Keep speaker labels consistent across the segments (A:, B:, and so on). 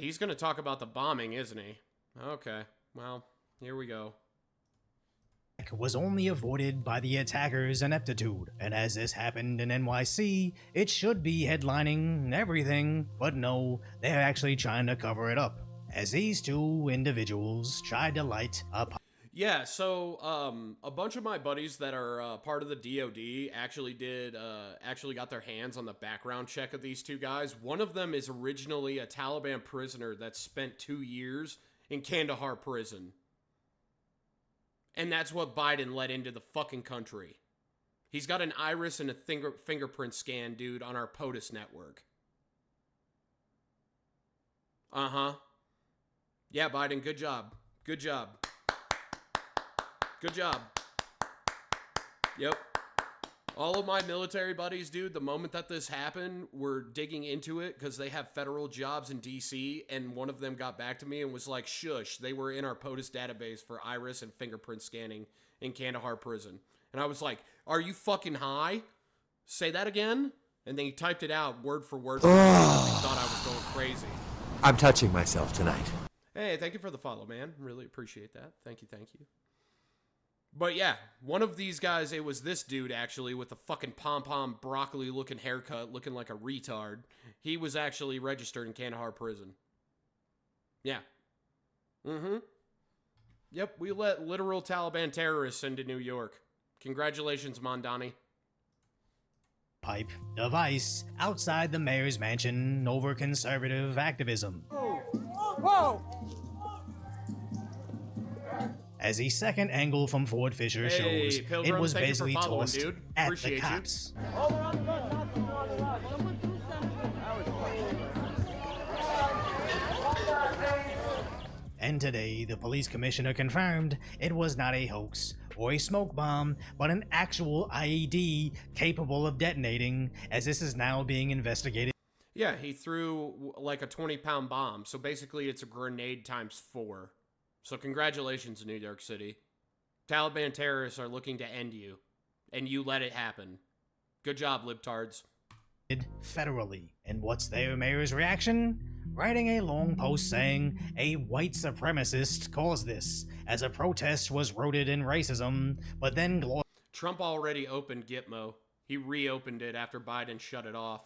A: he's going to talk about the bombing, isn't he? Okay, well, here we go.
B: Was only avoided by the attacker's ineptitude, and as this happened in NYC, it should be headlining everything, but no, they're actually trying to cover it up, as these two individuals tried to light a
A: Yeah, so a bunch of my buddies that are part of the DoD actually got their hands on the background check of these two guys. One of them is originally a Taliban prisoner that spent 2 years in Kandahar prison. And that's what Biden let into the fucking country. He's got an iris and a fingerprint scan, dude, on our POTUS network. Uh-huh. Yeah, Biden, good job. Good job. Good job. Yep. All of my military buddies, dude, the moment that this happened, were digging into it because they have federal jobs in D.C., and one of them got back to me and was like, shush, they were in our POTUS database for iris and fingerprint scanning in Kandahar prison. And I was like, are you fucking high? Say that again? And then he typed it out word for word. He thought I was going crazy.
C: I'm touching myself tonight.
A: Hey, thank you for the follow, man. Really appreciate that. Thank you, thank you. But yeah, one of these guys, it was this dude actually with the fucking pom-pom broccoli looking haircut, looking like a retard. He was actually registered in Kandahar prison. Yeah. Mm-hmm. Yep, we let literal Taliban terrorists into New York. Congratulations, Mondani.
B: pipe device outside the mayor's mansion over conservative activism.
D: Whoa!
B: As the second angle from Ford Fisher shows,
A: Pilgrim,
B: it was
A: thank you for
B: basically
A: following,
B: tossed
A: dude.
B: at
A: Appreciate
B: the cops. And today, the police commissioner confirmed it was not a hoax or a smoke bomb, but an actual IED capable of detonating, as this is now being investigated.
A: Yeah, he threw like a 20-pound bomb, so basically it's a grenade times 4. So congratulations, New York City. Taliban terrorists are looking to end you, and you let it happen. Good job, libtards.
B: Federally. And what's their mayor's reaction? Writing a long post saying a white supremacist caused this, as a protest was rooted in racism, but then
A: Trump already opened Gitmo. He reopened it after Biden shut it off.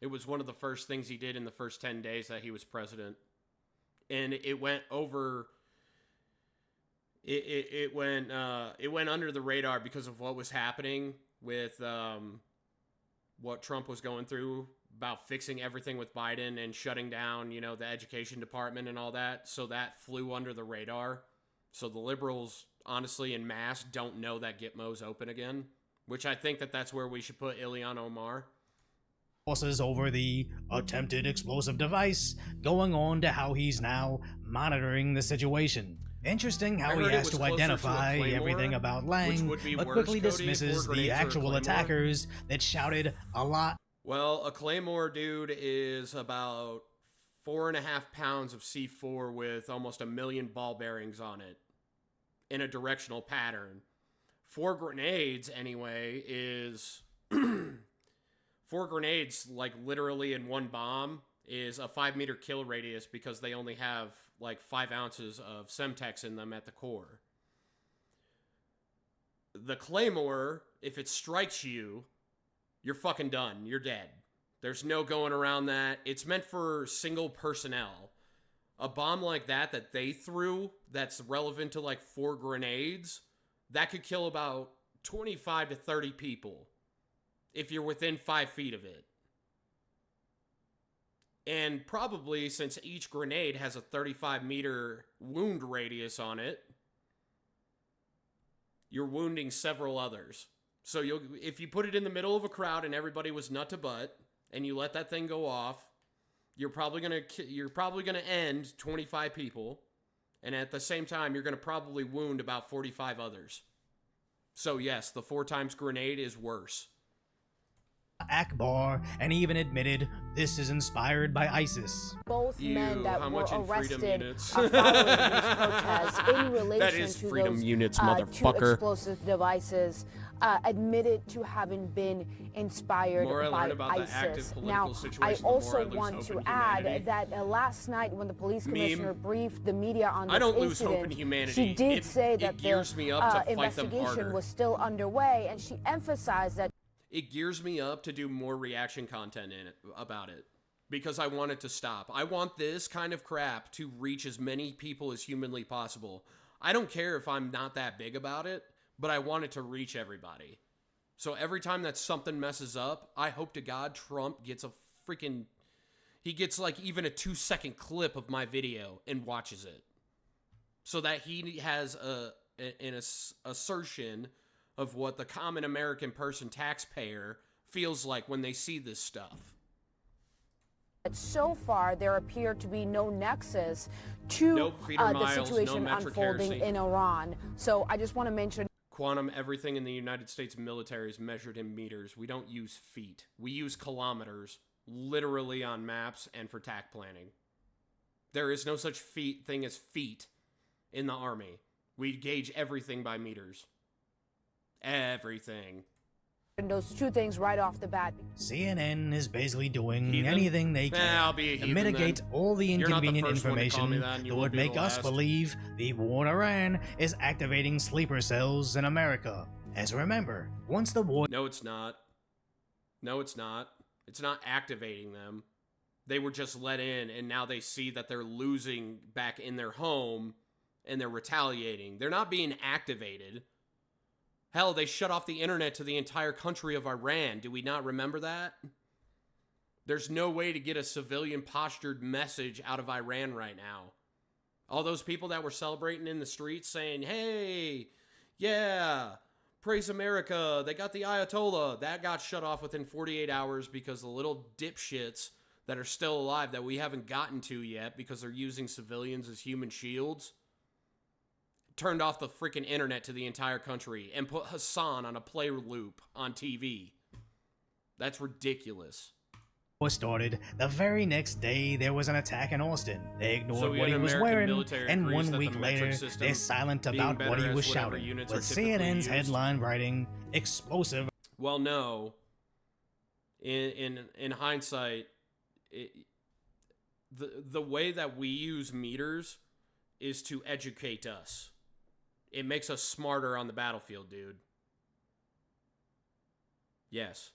A: It was one of the first things he did in the first 10 days that he was president. And it went over... It went under the radar because of what was happening with what Trump was going through about fixing everything with Biden and shutting down, you know, the education department and all that. So that flew under the radar. So the liberals, honestly, en masse, don't know that Gitmo's open again, which I think that's where we should put Ilhan Omar.
B: Forces over the attempted explosive device, going on to how he's now monitoring the situation. Interesting how he has to identify everything about Lang, but quickly dismisses the actual attackers that shouted a lot.
A: Well, a Claymore, dude, is about 4.5 pounds of C4 with almost 1 million ball bearings on it in a directional pattern. 4 grenades, anyway, is... 4 grenades, like literally in one bomb, is a 5-meter kill radius because they only have like 5 ounces of Semtex in them at the core. The Claymore, if it strikes you, you're fucking done. You're dead. There's no going around that. It's meant for single personnel. A bomb like that they threw that's relevant to like 4 grenades, that could kill about 25 to 30 people if you're within 5 feet of it. And probably, since each grenade has a 35-meter wound radius on it, you're wounding several others. So if you put it in the middle of a crowd and everybody was nut to butt, and you let that thing go off, you're probably gonna end 25 people, and at the same time, you're gonna probably wound about 45 others. So yes, the 4 times grenade is worse.
B: Akbar, and even admitted this is inspired by ISIS.
D: Both men that were arrested following these protests in relation
A: that is
D: to
A: freedom
D: those
A: units,
D: two
A: motherfucker.
D: explosive devices admitted to having been inspired by ISIS. Now, I also want to add that last night when the police commissioner briefed the media on this incident, she did say that the investigation was still underway, and she emphasized that
A: it gears me up to do more reaction content in it about it because I want it to stop. I want this kind of crap to reach as many people as humanly possible. I don't care if I'm not that big about it, but I want it to reach everybody. So every time that something messes up, I hope to God Trump gets a freaking... He gets like even a 2-second clip of my video and watches it. So that he has an assertion of what the common American person, taxpayer, feels like when they see this stuff.
D: So far, there appear to be no nexus to the situation unfolding in Iran. So I just want to mention...
A: Quantum, everything in the United States military is measured in meters. We don't use feet. We use kilometers, literally on maps and for TAC planning. There is no such thing as feet in the Army. We gauge everything by meters. Everything.
D: And those two things right off the bat.
B: CNN is basically doing anything they can to mitigate all the inconvenient information that would make us believe the war in Iran is activating sleeper cells in America. As remember, once the war...
A: No, it's not. No, it's not. It's not activating them. They were just let in, and now they see that they're losing back in their home, and they're retaliating. They're not being activated. Hell, they shut off the internet to the entire country of Iran. Do we not remember that? There's no way to get a civilian postured message out of Iran right now. All those people that were celebrating in the streets saying, hey, yeah, praise America, they got the Ayatollah. That got shut off within 48 hours because the little dipshits that are still alive that we haven't gotten to yet because they're using civilians as human shields turned off the freaking internet to the entire country and put Hassan on a play loop on TV. That's ridiculous.
B: Was started the very next day. There was an attack in Austin. They ignored what he was wearing, and 1 week later they're silent about what he was shouting, with CNN's headline writing explosive.
A: Well, no, in hindsight, the way that we use meters is to educate us. It makes us smarter on the battlefield, dude. Yes.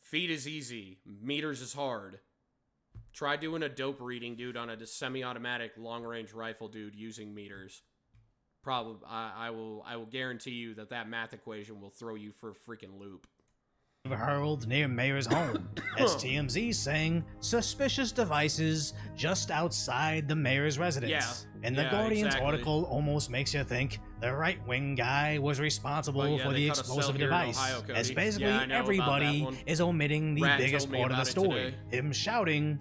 A: Feet is easy. Meters is hard. Try doing a dope reading, dude, on a semi-automatic long-range rifle, dude, using meters. Probably, I will guarantee you that math equation will throw you for a freaking loop.
B: Hurled near mayor's home, as TMZ saying suspicious devices just outside the mayor's residence. And the Guardian's article almost makes you think the right-wing guy was responsible for the explosive device, Ohio, as basically everybody is omitting the biggest part of the story, him shouting,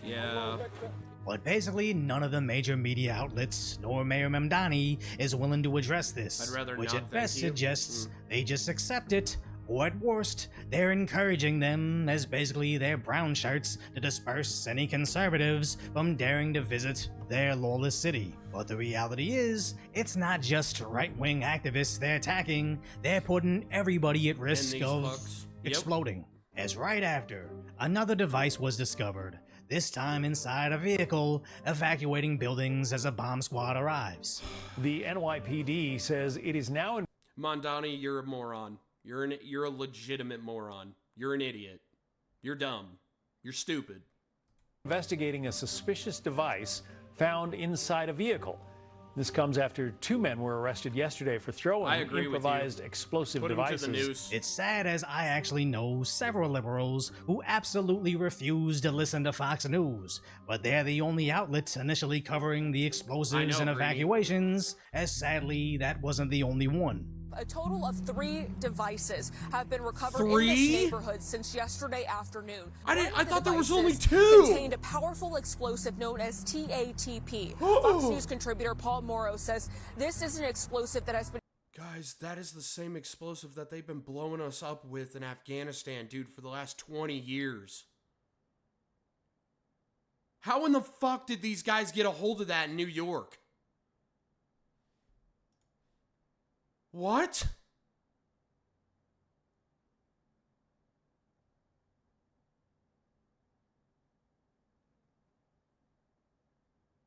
A: yeah.
B: But basically, none of the major media outlets nor Mayor Mamdani is willing to address this, which at best suggests they just accept it, or at worst, they're encouraging them as basically their brown shirts to disperse any conservatives from daring to visit their lawless city. But the reality is, it's not just right-wing activists they're attacking, they're putting everybody at risk of exploding. As right after, another device was discovered, this time inside a vehicle, evacuating buildings as a bomb squad arrives.
E: The NYPD says it is now in...
A: Mamdani, you're a moron. You're a legitimate moron. You're an idiot. You're dumb. You're stupid.
E: Investigating a suspicious device found inside a vehicle. This comes after 2 men were arrested yesterday for throwing improvised explosive devices.
B: It's sad, as I actually know several liberals who absolutely refuse to listen to Fox News, but they're the only outlet initially covering the explosives and evacuations, as sadly that wasn't the only one.
F: A total of 3 devices have been recovered in this neighborhood since yesterday afternoon.
A: I thought there was only 2.
F: Contained a powerful explosive known as TATP. Fox News contributor Paul Morrow says this is an explosive that has been...
A: Guys, that is the same explosive that they've been blowing us up with in Afghanistan, dude, for the last 20 years. How in the fuck did these guys get a hold of that in New York? What?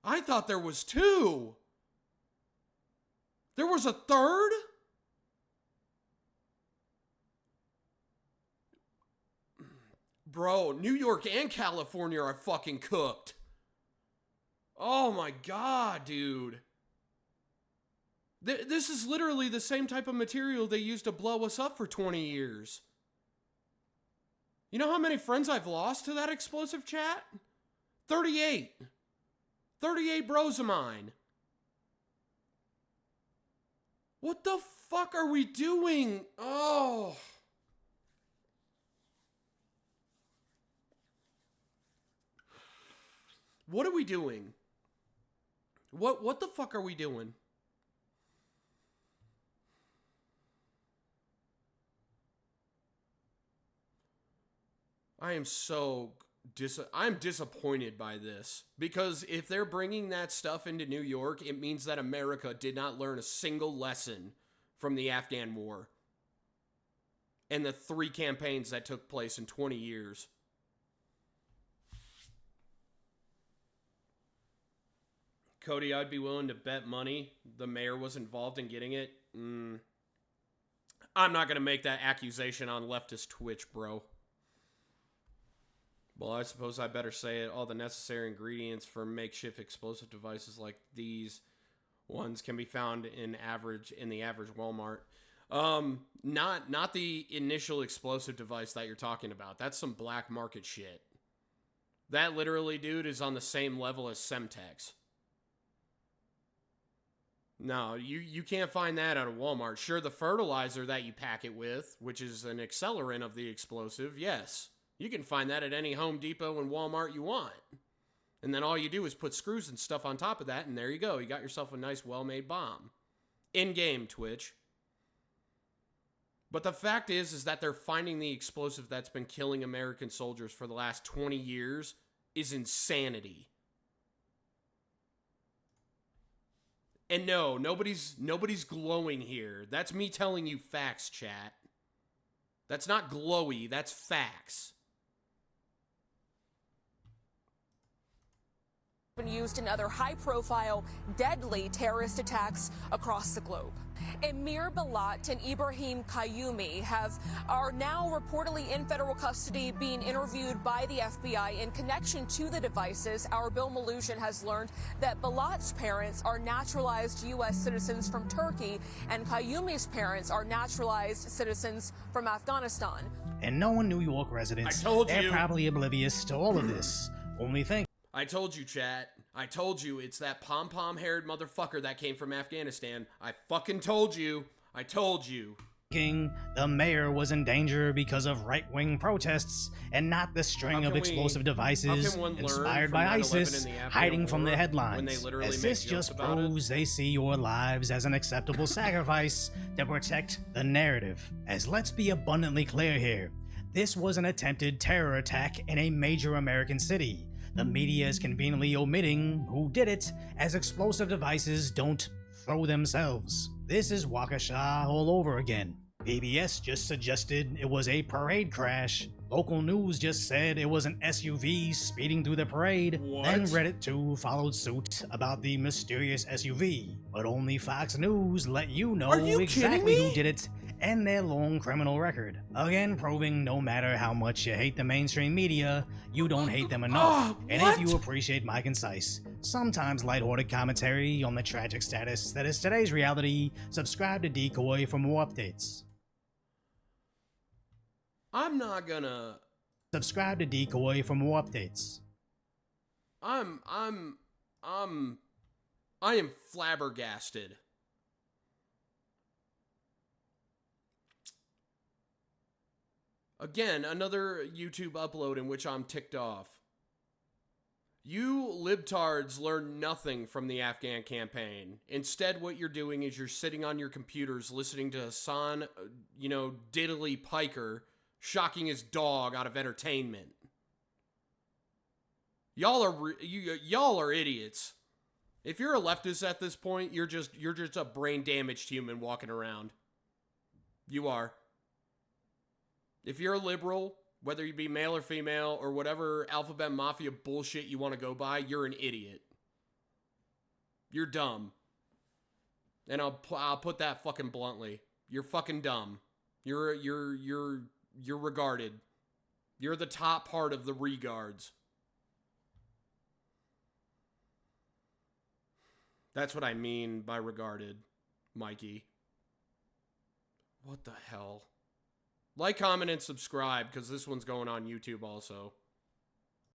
A: I thought there was 2. There was a 3rd? Bro, New York and California are fucking cooked. Oh my god, dude. This is literally the same type of material they used to blow us up for 20 years. You know how many friends I've lost to that explosive, chat? 38. 38 bros of mine. What the fuck are we doing? Oh. What are we doing? What the fuck are we doing? I am so I'm disappointed by this, because if they're bringing that stuff into New York, it means that America did not learn a single lesson from the Afghan war and the 3 campaigns that took place in 20 years. Cody, I'd be willing to bet money the mayor was involved in getting it. I'm not going to make that accusation on leftist Twitch, bro. Well, I suppose I better say it. All the necessary ingredients for makeshift explosive devices like these ones can be found in the average Walmart. Not the initial explosive device that you're talking about. That's some black market shit. That literally, dude, is on the same level as Semtex. No, you can't find that at a Walmart. Sure, the fertilizer that you pack it with, which is an accelerant of the explosive, yes. You can find that at any Home Depot and Walmart you want. And then all you do is put screws and stuff on top of that, and there you go. You got yourself a nice, well-made bomb. In-game, Twitch. But the fact is that they're finding the explosive that's been killing American soldiers for the last 20 years is insanity. And no, nobody's glowing here. That's me telling you facts, chat. That's not glowy, that's facts.
F: Been used in other high-profile, deadly terrorist attacks across the globe. Emir Balat and Ibrahim Qayyumi are now reportedly in federal custody, being interviewed by the FBI in connection to the devices. Our Bill Malusian has learned that Balat's parents are naturalized U.S. citizens from Turkey, and Qayyumi's parents are naturalized citizens from Afghanistan.
B: And knowing New York residents, they're probably oblivious to all of this. Only thing.
A: I told you, chat. I told you it's that pom-pom haired motherfucker that came from Afghanistan. I fucking told you. I told you.
B: The mayor was in danger because of right-wing protests and not the string of explosive devices inspired by ISIS hiding from the headlines. As this just proves they see your lives as an acceptable sacrifice to protect the narrative. As let's be abundantly clear here, this was an attempted terror attack in a major American city. The media is conveniently omitting who did it, as explosive devices don't throw themselves. This is Waukesha all over again. PBS just suggested it was a parade crash. Local news just said it was an SUV speeding through the parade. What? Then Reddit too followed suit about the mysterious SUV. But only Fox News let you know exactly who did it and their long criminal record. Again, proving no matter how much you hate the mainstream media, you don't hate them enough. And if you appreciate my concise, sometimes lighthearted commentary on the tragic status that is today's reality, subscribe to Decoy for more updates.
A: I'm not gonna...
B: Subscribe to Decoy for more updates.
A: I am flabbergasted. Again, another YouTube upload in which I'm ticked off. You libtards learn nothing from the Afghan campaign. Instead, what you're doing is you're sitting on your computers listening to Hassan, diddly Piker shocking his dog out of entertainment. Y'all are idiots. If you're a leftist at this point, you're just a brain damaged human walking around. You are. If you're a liberal, whether you be male or female or whatever alphabet mafia bullshit you want to go by, you're an idiot. You're dumb. And I'll put that fucking bluntly. You're fucking dumb. You're regarded. You're the top part of the regards. That's what I mean by regarded, Mikey. What the hell? Like, comment, and subscribe, because this one's going on YouTube also.